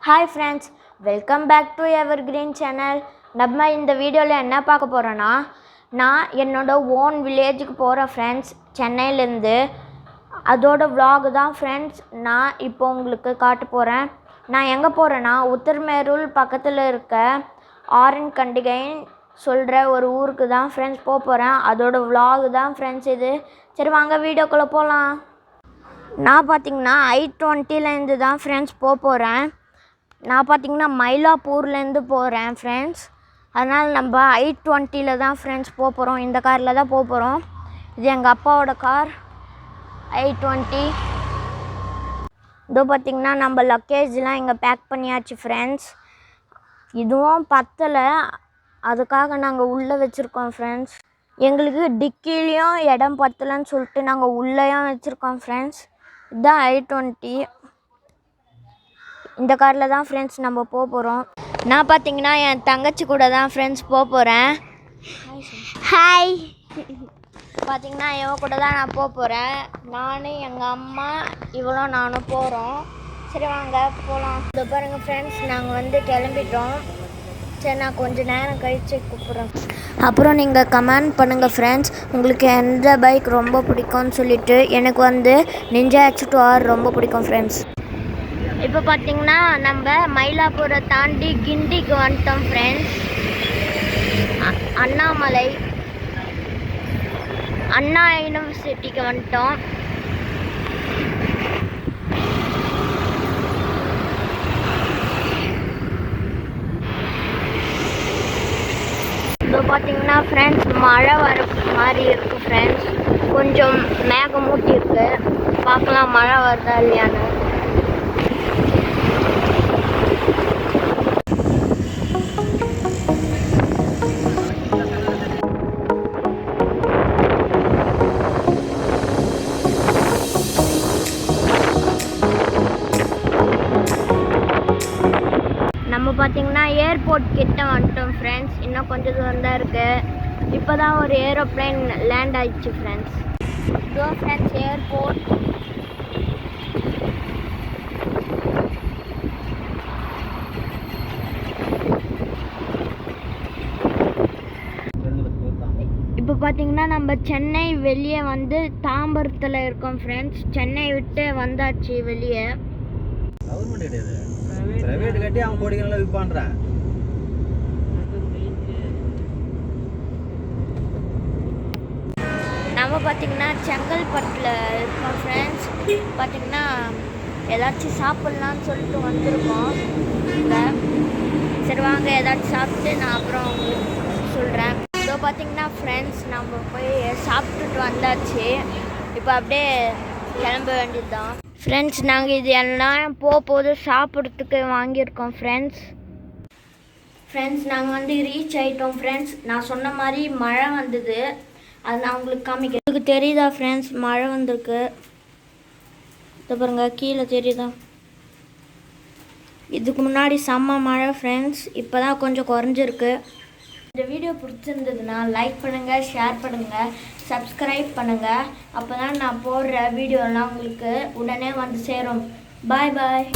Hi friends, welcome back to evergreen channel. நம்ம இந்த வீடியோவில் என்ன பார்க்க போகிறோன்னா, நான் என்னோடய ஓன் வில்லேஜுக்கு போகிறேன் ஃப்ரெண்ட்ஸ். சென்னையிலேருந்து அதோட விலாக் தான் ஃப்ரெண்ட்ஸ் நான் இப்போ உங்களுக்கு காட்ட போகிறேன். நான் எங்கே போகிறேன்னா, உத்திரமேரூர் பக்கத்தில் இருக்க ஆரன்கண்டிகைன்னு சொல்கிற ஒரு ஊருக்கு தான் ஃப்ரெண்ட்ஸ் போகிறேன். அதோட விலாக் தான் ஃப்ரெண்ட்ஸ் இது. சரி வாங்க வீடியோக்குள்ளே போகலாம். நான் பார்த்திங்கன்னா I-20லேருந்து தான் ஃப்ரெண்ட்ஸ் போகிறேன். நான் பார்த்திங்கன்னா மயிலாப்பூர்லேருந்து போகிறேன் ஃப்ரெண்ட்ஸ். அதனால் நம்ம I-20ல் தான் ஃப்ரெண்ட்ஸ் போகிறோம். இந்த காரில் தான் போகிறோம். இது எங்கள் அப்பாவோட கார் I-20. இதோ பார்த்திங்கன்னா நம்ம லக்கேஜ்லாம் இங்கே பேக் பண்ணியாச்சு ஃப்ரெண்ட்ஸ். இதுவும் பத்தலை, அதுக்காக நாங்கள் உள்ளே வச்சுருக்கோம் ஃப்ரெண்ட்ஸ். எங்களுக்கு டிக்கிலையும் இடம் பத்தலைன்னு சொல்லிட்டு நாங்கள் உள்ளேயும் வச்சுருக்கோம் ஃப்ரெண்ட்ஸ். இதுதான் I-20. இந்த காரில் தான் ஃப்ரெண்ட்ஸ் நம்ம போகிறோம். நான் பார்த்திங்கன்னா என் தங்கச்சி கூட தான் ஃப்ரெண்ட்ஸ் போகிறேன். ஹாய். பார்த்திங்கன்னா இவன் கூட தான் நான் போகிறேன். நான் எங்கள் அம்மா இவளும் நானும் போகிறோம். சரி வாங்க போகலாம். இந்த பாருங்கள் ஃப்ரெண்ட்ஸ், நாங்கள் கிளம்பிட்டோம். சரி நான் கொஞ்சம் நேரம் கழித்து கூப்பிட்றேன். அப்புறம் நீங்கள் கமெண்ட் பண்ணுங்கள் ஃப்ரெண்ட்ஸ், உங்களுக்கு எந்த பைக் ரொம்ப பிடிக்கும்னு சொல்லிவிட்டு. எனக்கு நிஞ்சா H2R ரொம்ப பிடிக்கும் ஃப்ரெண்ட்ஸ். இப்போ பார்த்திங்கன்னா நம்ம மயிலாப்பூரை தாண்டி கிண்டிக்கு வந்துட்டோம் ஃப்ரெண்ட்ஸ். அண்ணா யூனிவர்சிட்டிக்கு வந்துட்டோம். இப்போ பார்த்திங்கன்னா ஃப்ரெண்ட்ஸ் மழை வர மாதிரி இருக்குது ஃப்ரெண்ட்ஸ். கொஞ்சம் மேகமூட்டி இருக்குது. பார்க்கலாம் மழை வருதா இல்லையான்னு. நம்ம பார்த்திங்கன்னா ஏர்போர்ட் கிட்ட வந்துட்டோம் ஃப்ரெண்ட்ஸ். இன்னும் கொஞ்சம் தூரம் தான் இருக்குது. இப்போ தான் ஒரு ஏரோப்ளைன் லேண்ட் ஆயிடுச்சு ஃப்ரெண்ட்ஸ். இதோ ஃப்ரெண்ட்ஸ் ஏர்போர்ட். இப்போ பார்த்திங்கன்னா நம்ம சென்னை வெளியே தாம்பரத்தில் இருக்கோம் ஃப்ரெண்ட்ஸ். சென்னை விட்டு வந்தாச்சு வெளியே. பிரைவேட் கட்டி அவன் கோடிகள விற்பான்றான். நம்ம பார்த்திங்கன்னா செங்கல்பட்டில் இருக்கோம் ஃப்ரெண்ட்ஸ். பார்த்திங்கன்னா ஏதாச்சும் சாப்பிட்லான்னு சொல்லிட்டு வந்திருக்கோம் இங்கே. சரி வாங்க ஏதாச்சும் சாப்பிட்டு நான் அப்புறம் உங்களுக்கு சொல்கிறேன். இதோ பார்த்திங்கன்னா ஃப்ரெண்ட்ஸ் நம்ம போய் சாப்பிட்டுட்டு வந்தாச்சு. இப்போ அப்படியே கிளம்ப வேண்டியது தான் ஃப்ரெண்ட்ஸ். நாங்கள் இது எல்லாம் போகும்போது சாப்பிட்றதுக்கு வாங்கியிருக்கோம் ஃப்ரெண்ட்ஸ். நாங்கள் ரீச் ஆகிட்டோம் ஃப்ரெண்ட்ஸ். நான் சொன்ன மாதிரி மழை வந்தது. அது நான் உங்களுக்கு காமிக்கிறேன். உங்களுக்கு தெரியுதா ஃப்ரெண்ட்ஸ் மழை வந்திருக்கு? இதை பாருங்க கீழே தெரியுதா? இதுக்கு முன்னாடி செம்ம மழை ஃப்ரெண்ட்ஸ். இப்போ தான் கொஞ்சம் குறைஞ்சிருக்கு. இந்த வீடியோ பிடிச்சிருந்ததுன்னா லைக் பண்ணுங்கள், ஷேர் பண்ணுங்கள், சப்ஸ்கிரைப் பண்ணுங்கள். அப்போ தான் நான் போடுற வீடியோலாம் உங்களுக்கு உடனே சேரும். பாய் பாய்.